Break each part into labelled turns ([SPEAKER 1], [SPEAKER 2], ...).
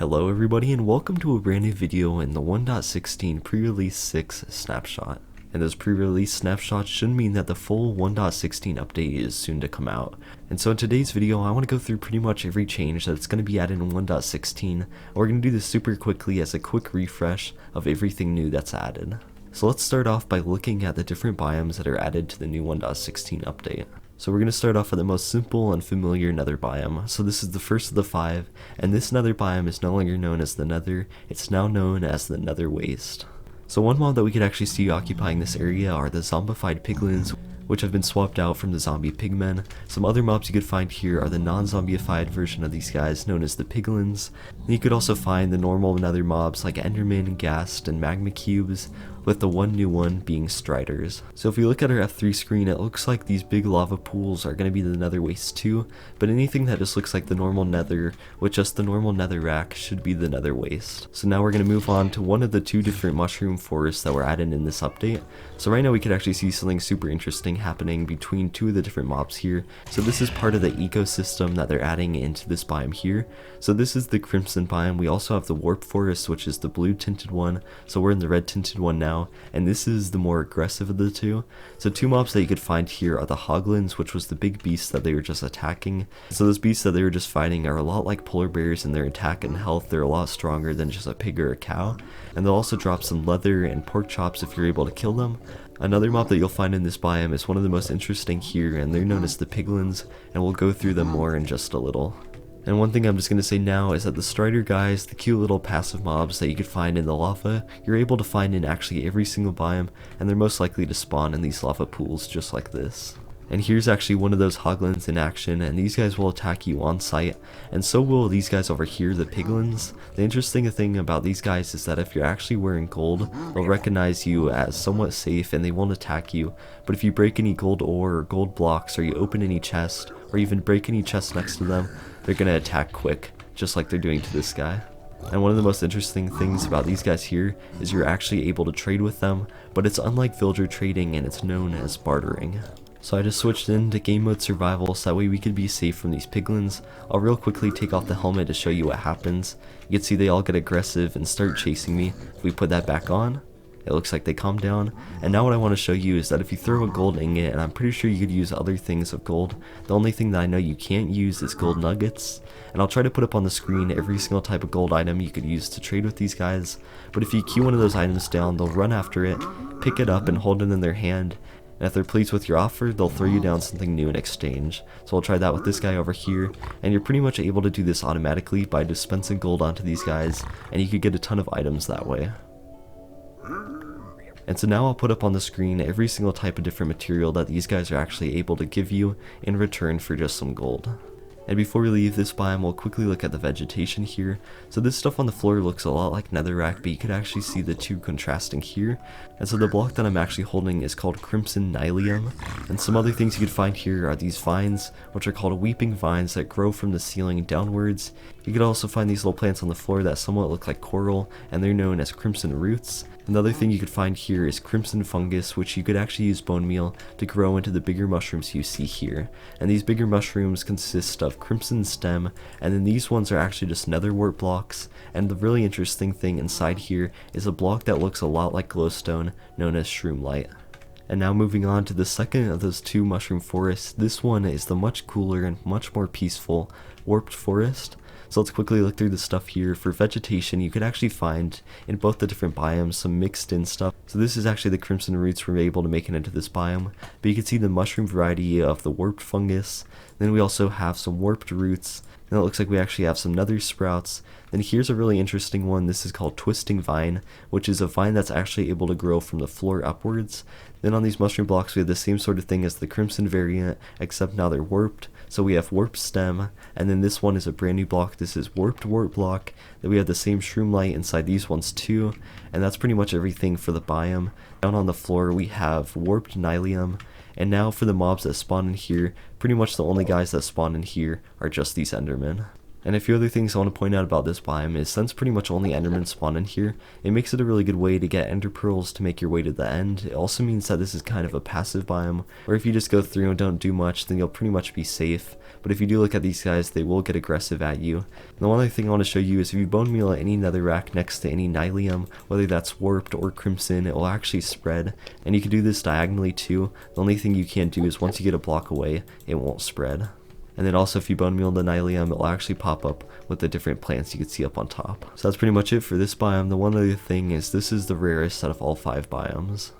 [SPEAKER 1] Hello everybody and welcome to a brand new video in the 1.16 pre-release 6 snapshot. And those pre-release snapshots should mean that the full 1.16 update is soon to come out. And so in today's video I want to go through pretty much every change that's going to be added in 1.16. We're going to do this super quickly as a quick refresh of everything new that's added. So let's start off by looking at the different biomes that are added to the new 1.16 update. So we're going to start off with the most simple and familiar nether biome. So this is the first of the 5, and this nether biome is no longer known as the nether, it's now known as the Nether Waste. So one mob that we could actually see occupying this area are the zombified piglins, which have been swapped out from the zombie pigmen. Some other mobs you could find here are the non-zombified version of these guys known as the piglins. And you could also find the normal nether mobs like enderman, ghast, and magma cubes, with the one new one being striders. So if we look at our F3 screen, it looks like these big lava pools are going to be the Nether Wastes too, but anything that just looks like the normal nether with just the normal nether rack should be the Nether Waste. So now we're going to move on to one of the 2 different mushroom forests that were added in this update. So right now we could actually see something super interesting happening between 2 of the different mobs here. So this is part of the ecosystem that they're adding into this biome here. So this is the crimson biome. We also have the warp forest, which is the blue tinted one, so we're in the red tinted one now. And this is the more aggressive of the 2. So 2 mobs that you could find here are the hoglins, which was the big beast that they were just attacking. So those beasts that they were just fighting are a lot like polar bears in their attack and health. They're a lot stronger than just a pig or a cow. And they'll also drop some leather and pork chops if you're able to kill them. Another mob that you'll find in this biome is one of the most interesting here, and they're known as the piglins, and we'll go through them more in just a little. And one thing I'm just going to say now is that the strider guys, the cute little passive mobs that you could find in the lava, you're able to find in actually every single biome, and they're most likely to spawn in these lava pools just like this. And here's actually one of those hoglins in action, and these guys will attack you on sight, and so will these guys over here, the piglins. The interesting thing about these guys is that if you're actually wearing gold, they'll recognize you as somewhat safe and they won't attack you, but if you break any gold ore or gold blocks, or you open any chest, or even break any chest next to them, they're going to attack quick, just like they're doing to this guy. And one of the most interesting things about these guys here is you're actually able to trade with them, but it's unlike villager trading and it's known as bartering. So I just switched into game mode survival so that way we could be safe from these piglins. I'll real quickly take off the helmet to show you what happens. You can see they all get aggressive and start chasing me. If we put that back on, it looks like they calm down. And now what I want to show you is that if you throw a gold ingot, and I'm pretty sure you could use other things of gold, the only thing that I know you can't use is gold nuggets. And I'll try to put up on the screen every single type of gold item you could use to trade with these guys. But if you queue one of those items down, they'll run after it, pick it up and hold it in their hand. And if they're pleased with your offer, they'll throw you down something new in exchange. So I'll try that with this guy over here, and you're pretty much able to do this automatically by dispensing gold onto these guys, and you could get a ton of items that way. And so now I'll put up on the screen every single type of different material that these guys are actually able to give you in return for just some gold. And before we leave this biome, we'll quickly look at the vegetation here. So this stuff on the floor looks a lot like netherrack, but you could actually see the 2 contrasting here. And so the block that I'm actually holding is called crimson nylium. And some other things you could find here are these vines, which are called weeping vines that grow from the ceiling downwards. You could also find these little plants on the floor that somewhat look like coral, and they're known as crimson roots. Another thing you could find here is crimson fungus, which you could actually use bone meal to grow into the bigger mushrooms you see here. And these bigger mushrooms consist of crimson stem, and then these ones are actually just nether wart blocks. And the really interesting thing inside here is a block that looks a lot like glowstone, known as shroomlight. And now moving on to the second of those 2 mushroom forests, this one is the much cooler and much more peaceful warped forest. So let's quickly look through the stuff here. For vegetation, you could actually find in both the different biomes some mixed in stuff. So this is actually the crimson roots we're able to make it into this biome, but you can see the mushroom variety of the warped fungus. Then we also have some warped roots, and it looks like we actually have some nether sprouts. Then here's a really interesting one. This is called twisting vine, which is a vine that's actually able to grow from the floor upwards. Then on these mushroom blocks we have the same sort of thing as the crimson variant, except now they're warped. So we have warped stem, and then this one is a brand new block. This is warped block. Then we have the same shroomlight inside these ones too, and that's pretty much everything for the biome. Down on the floor we have warped nylium. And now for the mobs that spawn in here, pretty much the only guys that spawn in here are just these endermen. And a few other things I want to point out about this biome is since pretty much only endermen spawn in here, it makes it a really good way to get ender pearls to make your way to the end. It also means that this is kind of a passive biome, where if you just go through and don't do much, then you'll pretty much be safe. But if you do look at these guys, they will get aggressive at you. And the one other thing I want to show you is if you bone meal any netherrack next to any nylium, whether that's warped or crimson, it will actually spread. And you can do this diagonally too. The only thing you can't do is once you get a block away, it won't spread. And then also if you bone meal the nylium, it will actually pop up with the different plants you can see up on top. So that's pretty much it for this biome. The one other thing is this is the rarest out of all 5 biomes.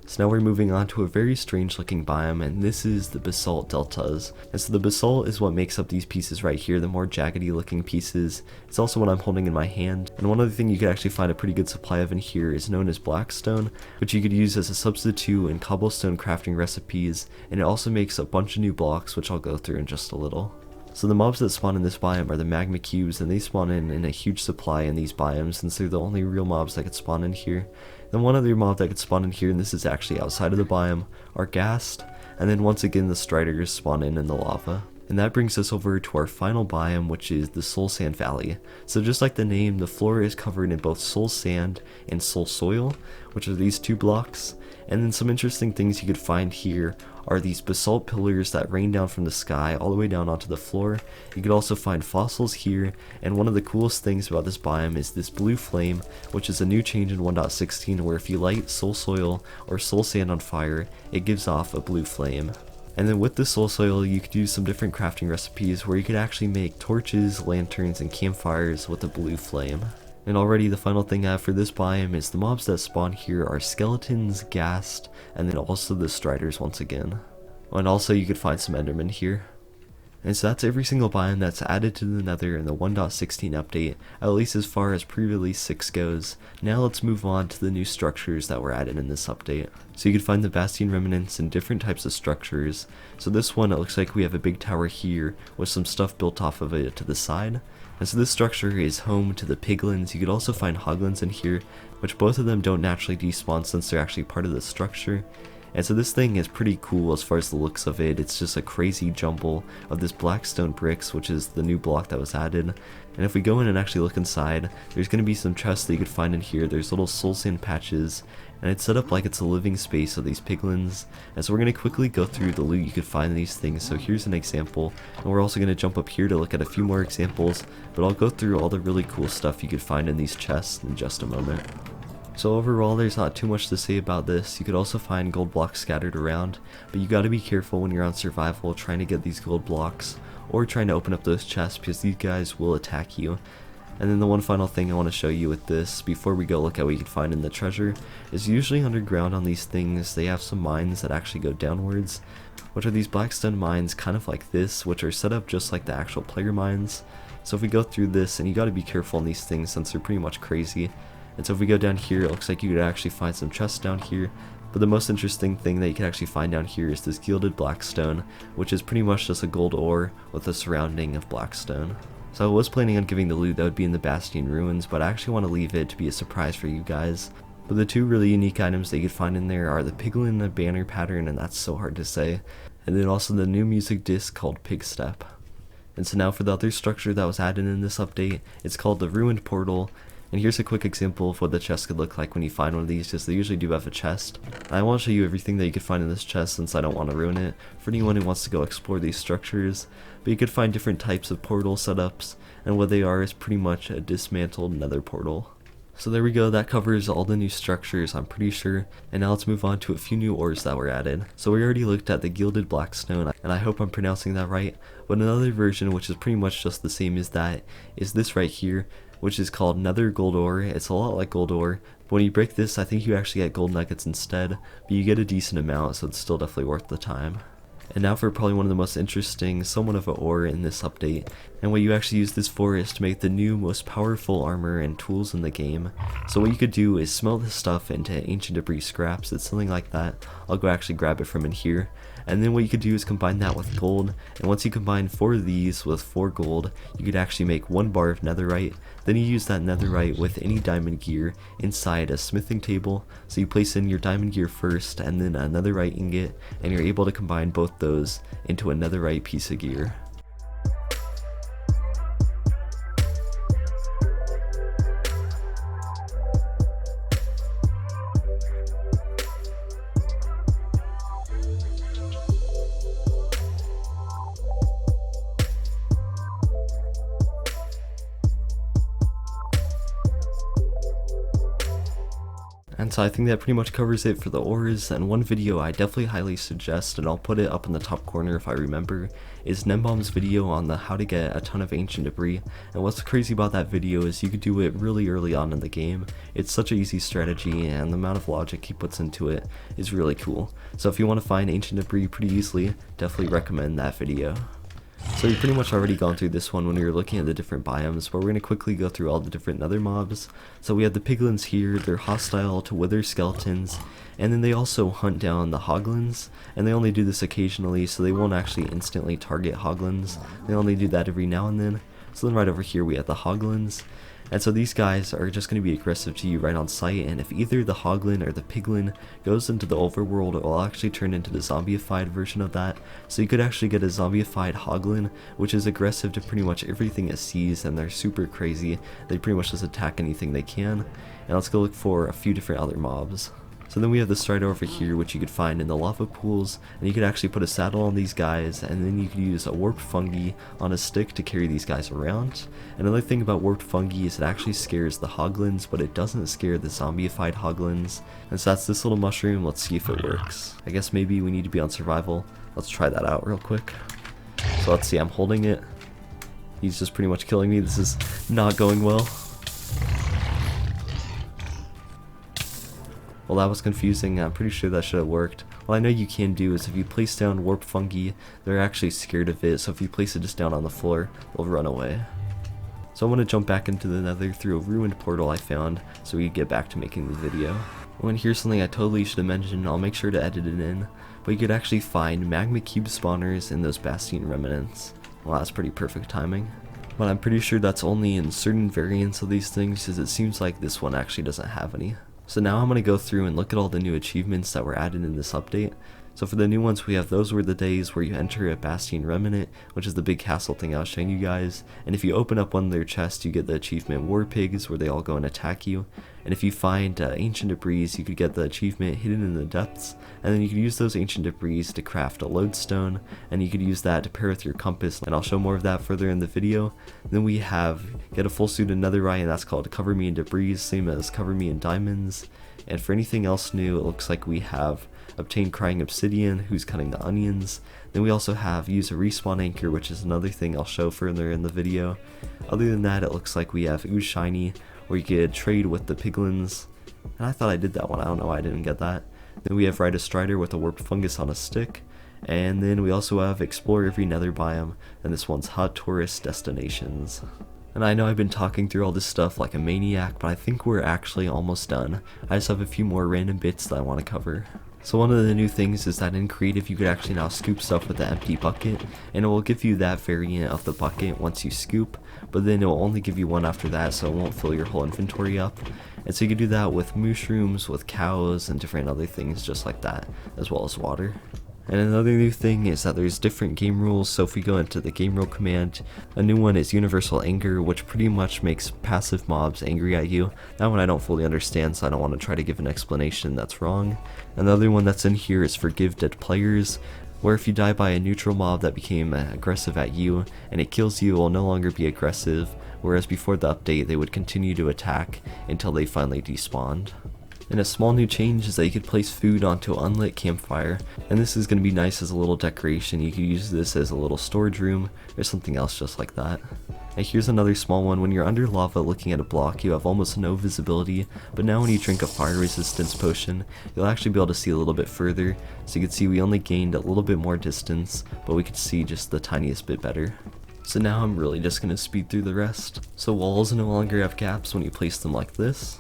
[SPEAKER 1] So now we're moving on to a very strange looking biome, and this is the Basalt Deltas. And so the basalt is what makes up these pieces right here, the more jaggedy looking pieces. It's also what I'm holding in my hand. And one other thing you could actually find a pretty good supply of in here is known as blackstone, which you could use as a substitute in cobblestone crafting recipes, and it also makes a bunch of new blocks, which I'll go through in just a little. So the mobs that spawn in this biome are the magma cubes, and they spawn in a huge supply in these biomes since they're the only real mobs that could spawn in here. Then one other mob that could spawn in here, and this is actually outside of the biome, are ghast, and then once again the striders spawn in the lava. And that brings us over to our final biome, which is the soul sand valley. So just like the name, the floor is covered in both soul sand and soul soil, which are these 2 blocks. And then some interesting things you could find here are these basalt pillars that rain down from the sky all the way down onto the floor. You could also find fossils here, and one of the coolest things about this biome is this blue flame, which is a new change in 1.16 where if you light soul soil or soul sand on fire, it gives off a blue flame. And then with the soul soil, you could use some different crafting recipes where you could actually make torches, lanterns, and campfires with a blue flame. And already the final thing I have for this biome is the mobs that spawn here are skeletons, ghast, and then also the striders once again. And also you could find some endermen here. And so that's every single biome that's added to the nether in the 1.16 update, at least as far as pre-release 6 goes. Now let's move on to the new structures that were added in this update. So you can find the Bastion remnants in different types of structures. So this one, it looks like we have a big tower here with some stuff built off of it to the side. And so this structure is home to the piglins. You could also find hoglins in here, which both of them don't naturally despawn since they're actually part of the structure. And so this thing is pretty cool as far as the looks of it. It's just a crazy jumble of this blackstone bricks, which is the new block that was added. And if we go in and actually look inside, there's going to be some chests that you could find in here. There's little soul sand patches, and it's set up like it's a living space of these piglins. And so we're going to quickly go through the loot you could find in these things. So here's an example, and we're also going to jump up here to look at a few more examples, but I'll go through all the really cool stuff you could find in these chests in just a moment. So overall, there's not too much to say about this. You could also find gold blocks scattered around, but you gotta be careful when you're on survival trying to get these gold blocks, or trying to open up those chests because these guys will attack you. And then the one final thing I want to show you with this, before we go look at what you can find in the treasure, is usually underground on these things, they have some mines that actually go downwards, which are these blackstone mines kind of like this, which are set up just like the actual player mines. So if we go through this, and you gotta be careful on these things since they're pretty much crazy. And so if we go down here, it looks like you could actually find some chests down here. But the most interesting thing that you can actually find down here is this gilded blackstone, which is pretty much just a gold ore with a surrounding of blackstone. So I was planning on giving the loot that would be in the Bastion ruins, but I actually want to leave it to be a surprise for you guys. But the 2 really unique items that you could find in there are the Piglin banner pattern, and that's so hard to say, and then also the new music disc called Pig Step. And so now for the other structure that was added in this update, it's called the Ruined Portal. And here's a quick example of what the chest could look like when you find one of these, just they usually do have a chest. I won't show you everything that you could find in this chest since I don't want to ruin it for anyone who wants to go explore these structures, but you could find different types of portal setups, and what they are is pretty much a dismantled nether portal. So there we go, that covers all the new structures, I'm pretty sure, and now let's move on to a few new ores that were added. So we already looked at the gilded blackstone, and I hope I'm pronouncing that right, but another version which is pretty much just the same as that is this right here, which is called Nether Gold Ore. It's a lot like gold ore, but when you break this, I think you actually get gold nuggets instead, but you get a decent amount, so it's still definitely worth the time. And now for probably one of the most interesting, somewhat of an ore in this update, and what you actually use this for is to make the new most powerful armor and tools in the game. So what you could do is smelt this stuff into ancient debris scraps, it's something like that. I'll go actually grab it from in here. And then what you could do is combine that with gold, and once you combine 4 of these with 4 gold, you could actually make 1 bar of netherite. Then you use that netherite with any diamond gear inside a smithing table, so you place in your diamond gear first and then a netherite ingot, and you're able to combine both those into a netherite piece of gear. And so I think that pretty much covers it for the ores, and one video I definitely highly suggest, and I'll put it up in the top corner if I remember, is Nembomb's video on the how to get a ton of ancient debris. And what's crazy about that video is you could do it really early on in the game. It's such an easy strategy, and the amount of logic he puts into it is really cool. So if you want to find ancient debris pretty easily, definitely recommend that video. So you've pretty much already gone through this one when you're looking at the different biomes, but we're going to quickly go through all the different nether mobs. So we have the piglins here. They're hostile to wither skeletons, and then they also hunt down the hoglins, and they only do this occasionally, so they won't actually instantly target hoglins. They only do that every now and then. So then right over here we have the hoglins. And so these guys are just going to be aggressive to you right on sight, and if either the hoglin or the piglin goes into the overworld, it will actually turn into the zombified version of that. So you could actually get a zombified hoglin, which is aggressive to pretty much everything it sees, and they're super crazy. They pretty much just attack anything they can. And let's go look for a few different other mobs. So then we have the strider over here, which you could find in the lava pools, and you could actually put a saddle on these guys, and then you could use a warped fungi on a stick to carry these guys around. Another thing about warped fungi is it actually scares the hoglins, but it doesn't scare the zombified hoglins. And so that's this little mushroom. Let's see if it works. I guess maybe we need to be on survival. Let's try that out real quick. So let's see, I'm holding it. He's just pretty much killing me. This is not going well. Well, that was confusing. I'm pretty sure that should have worked. What I know you can do is if you place down warped fungi, they're actually scared of it, so if you place it just down on the floor, they'll run away. So I'm going to jump back into the nether through a ruined portal I found, so we can get back to making the video. Oh, and here's something I totally should have mentioned. I'll make sure to edit it in, but you could actually find magma cube spawners in those Bastion remnants. Well, that's pretty perfect timing. But I'm pretty sure that's only in certain variants of these things, because it seems like this one actually doesn't have any. So now I'm going to go through and look at all the new achievements that were added in this update. So for the new ones we have those were the days where you enter a Bastion remnant, which is the big castle thing I was showing you guys, and if you open up one of their chests you get the achievement War Pigs, where they all go and attack you. And if you find ancient debris, you could get the achievement Hidden in the Depths, and then you could use those ancient debris to craft a lodestone, and you could use that to pair with your compass, and I'll show more of that further in the video. Then we have get a full suit of netherite, and that's called Cover Me in Debris, same as Cover Me in Diamonds. And for anything else new, it looks like we have Obtain Crying Obsidian, who's cutting the onions. Then we also have Use a Respawn Anchor, which is another thing I'll show further in the video. Other than that, it looks like we have Ooze Shiny, where you could trade with the piglins. And I thought I did that one, I don't know why I didn't get that. Then we have Ride a Strider with a warped fungus on a stick. And then we also have Explore Every Nether Biome, and this one's Hot Tourist Destinations. And I know I've been talking through all this stuff like a maniac, but I think we're actually almost done. I just have a few more random bits that I want to cover. So one of the new things is that in creative you could actually now scoop stuff with the empty bucket, and it will give you that variant of the bucket once you scoop, but then it will only give you one after that, so it won't fill your whole inventory up. And so you can do that with mushrooms, with cows, and different other things just like that, as well as water. And another new thing is that there's different game rules, so if we go into the game rule command, a new one is Universal Anger, which pretty much makes passive mobs angry at you. That one I don't fully understand, so I don't want to try to give an explanation that's wrong. Another one that's in here is Forgive Dead Players, where if you die by a neutral mob that became aggressive at you, and it kills you, it will no longer be aggressive, whereas before the update they would continue to attack until they finally despawned. And a small new change is that you could place food onto an unlit campfire, and this is going to be nice as a little decoration. You could use this as a little storage room or something else just like that. And here's another small one. When you're under lava looking at a block, you have almost no visibility, but now when you drink a fire resistance potion, you'll actually be able to see a little bit further. So you can see we only gained a little bit more distance, but we could see just the tiniest bit better. So now I'm really just going to speed through the rest. So walls no longer have gaps when you place them like this.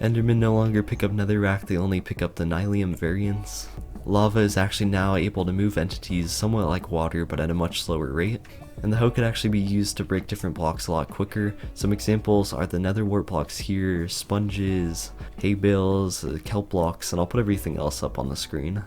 [SPEAKER 1] Endermen no longer pick up netherrack, they only pick up the nylium variants. Lava is actually now able to move entities somewhat like water, but at a much slower rate. And the hoe could actually be used to break different blocks a lot quicker. Some examples are the nether wart blocks here, sponges, hay bales, kelp blocks, and I'll put everything else up on the screen.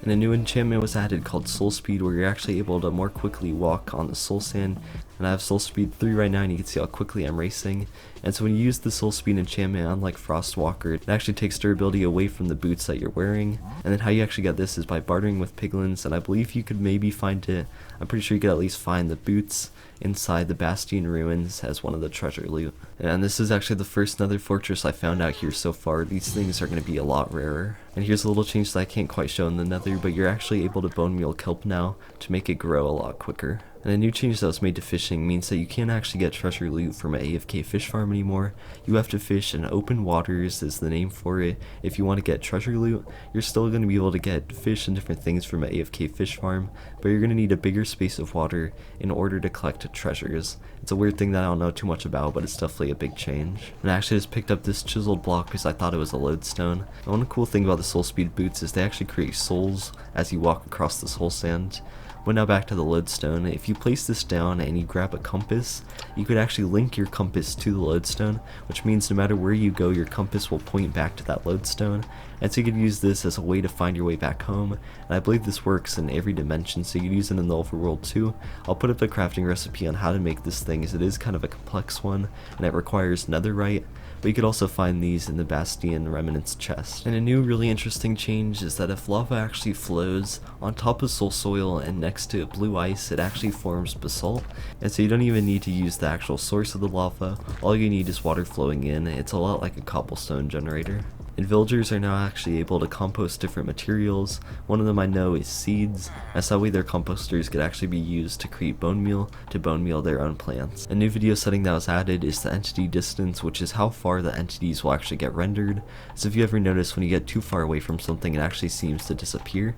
[SPEAKER 1] And a new enchantment was added called Soul Speed, where you're actually able to more quickly walk on the soul sand. and I have soul speed 3 right now, and you can see how quickly I'm racing. And so when you use the soul speed enchantment, unlike Frostwalker, it actually takes durability away from the boots that you're wearing. And then how you actually get this is by bartering with piglins, and I believe you could maybe find it, I'm pretty sure you could at least find the boots inside the Bastion ruins as one of the treasure loot. And this is actually the first nether fortress I found out here so far. These things are going to be a lot rarer. And here's a little change that I can't quite show in the nether, but you're actually able to bone meal kelp now to make it grow a lot quicker. And a new change that was made to fishing means that you can't actually get treasure loot from an AFK fish farm anymore. You have to fish in open waters is the name for it. If you want to get treasure loot, you're still going to be able to get fish and different things from an AFK fish farm, but you're going to need a bigger space of water in order to collect treasures. It's a weird thing that I don't know too much about, but it's definitely a big change. And I actually just picked up this chiseled block because I thought it was a lodestone. And one cool thing about the soul speed boots is they actually create souls as you walk across the soul sand. But now back to the lodestone. If you place this down and you grab a compass, you could actually link your compass to the lodestone, which means no matter where you go, your compass will point back to that lodestone. And so you could use this as a way to find your way back home, and I believe this works in every dimension, so you could use it in the overworld too. I'll put up a crafting recipe on how to make this thing, as it is kind of a complex one, and it requires netherite. But you could also find these in the Bastion Remnants chest. And a new really interesting change is that if lava actually flows on top of soul soil and next to blue ice, it actually forms basalt. And so you don't even need to use the actual source of the lava, all you need is water flowing in. It's a lot like a cobblestone generator. And villagers are now actually able to compost different materials. One of them I know is seeds, as that way their composters could actually be used to create bone meal to bone meal their own plants. A new video setting that was added is the entity distance, which is how far the entities will actually get rendered. So if you ever notice when you get too far away from something, it actually seems to disappear.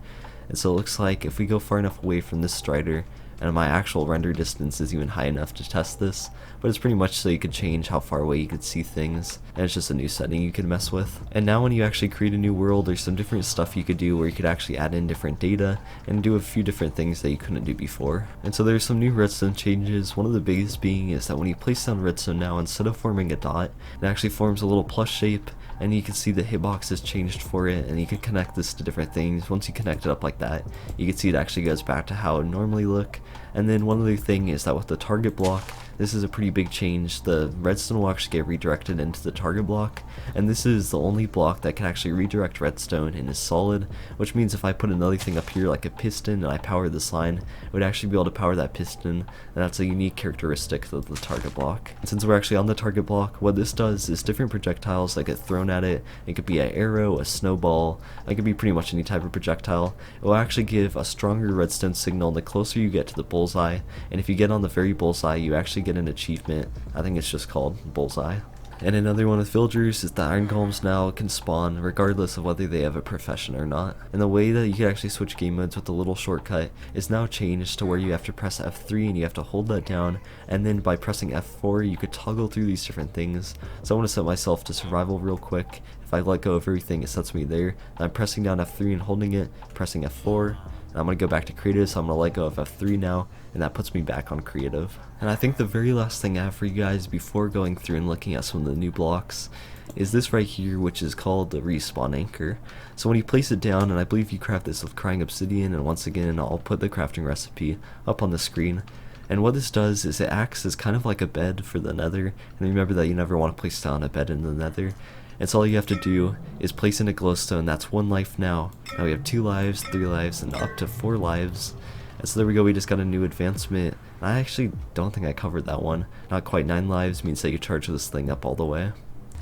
[SPEAKER 1] And so it looks like if we go far enough away from this strider, and my actual render distance is even high enough to test this, but it's pretty much so you could change how far away you could see things, and it's just a new setting you could mess with. And now when you actually create a new world, there's some different stuff you could do where you could actually add in different data and do a few different things that you couldn't do before. And so there's some new redstone changes. One of the biggest being is that when you place down redstone now, instead of forming a dot, it actually forms a little plus shape, and you can see the hitbox has changed for it, and you can connect this to different things. Once you connect it up like that, you can see it actually goes back to how it normally look. And then one other thing is that with the target block, this is a pretty big change. The redstone will actually get redirected into the target block, and this is the only block that can actually redirect redstone and is solid, which means if I put another thing up here like a piston and I power this line, it would actually be able to power that piston, and that's a unique characteristic of the target block. And since we're actually on the target block, what this does is different projectiles that get thrown at it. It could be an arrow, a snowball, it could be pretty much any type of projectile. It will actually give a stronger redstone signal the closer you get to the bullseye, and if you get on the very bullseye, you actually get an achievement. I think it's just called bullseye. And another one with villagers is that iron golems now can spawn regardless of whether they have a profession or not. And the way that you can actually switch game modes with the little shortcut is now changed to where you have to press F3 and you have to hold that down, and then by pressing F4 you could toggle through these different things. So I want to set myself to survival real quick. If I let go of everything, it sets me there. And I'm pressing down F3 and holding it, pressing F4. And I'm going to go back to creative, so I'm going to let go of F3 now, and that puts me back on creative. And I think the very last thing I have for you guys before going through and looking at some of the new blocks is this right here, which is called the respawn anchor. So when you place it down, and I believe you craft this with crying obsidian, and once again I'll put the crafting recipe up on the screen. And what this does is it acts as kind of like a bed for the nether, and remember that you never want to place down a bed in the nether. And so all you have to do is place in a glowstone. That's 1 life now. Now we have 2 lives, 3 lives, and up to 4 lives. And so there we go, we just got a new advancement. I actually don't think I covered that one. Not quite 9 lives means that you charge this thing up all the way.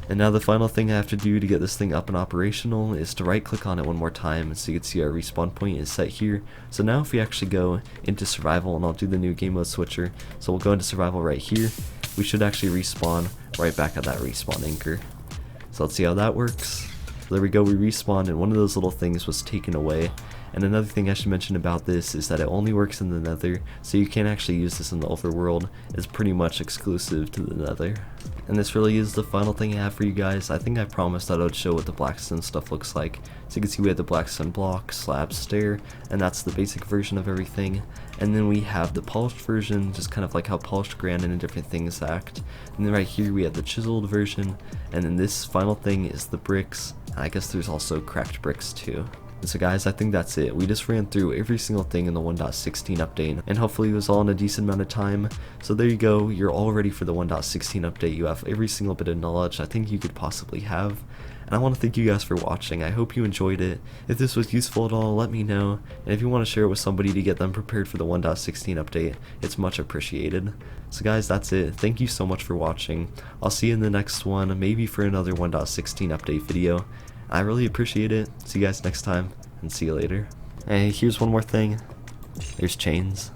[SPEAKER 1] And now the final thing I have to do to get this thing up and operational is to right click on it one more time, so you can see our respawn point is set here. So now if we actually go into survival, and I'll do the new game mode switcher, so we'll go into survival right here, we should actually respawn right back at that respawn anchor. So let's see how that works. There we go, we respawned and one of those little things was taken away. And another thing I should mention about this is that it only works in the nether, so you can't actually use this in the overworld. It's pretty much exclusive to the nether. And this really is the final thing I have for you guys. I think I promised that I would show what the blackstone stuff looks like. So you can see we have the blackstone block, slab, stair, and that's the basic version of everything. And then we have the polished version, just kind of like how polished granite and different things act. And then right here we have the chiseled version, and then this final thing is the bricks. I guess there's also cracked bricks too. And so guys, I think that's it. We just ran through every single thing in the 1.16 update, and hopefully it was all in a decent amount of time. So there you go, you're all ready for the 1.16 update. You have every single bit of knowledge I think you could possibly have. And I want to thank you guys for watching. I hope you enjoyed it. If this was useful at all, let me know. And if you want to share it with somebody to get them prepared for the 1.16 update, it's much appreciated. So guys, that's it. Thank you so much for watching. I'll see you in the next one, maybe for another 1.16 update video. I really appreciate it. See you guys next time, and see you later. Hey, here's one more thing. There's chains.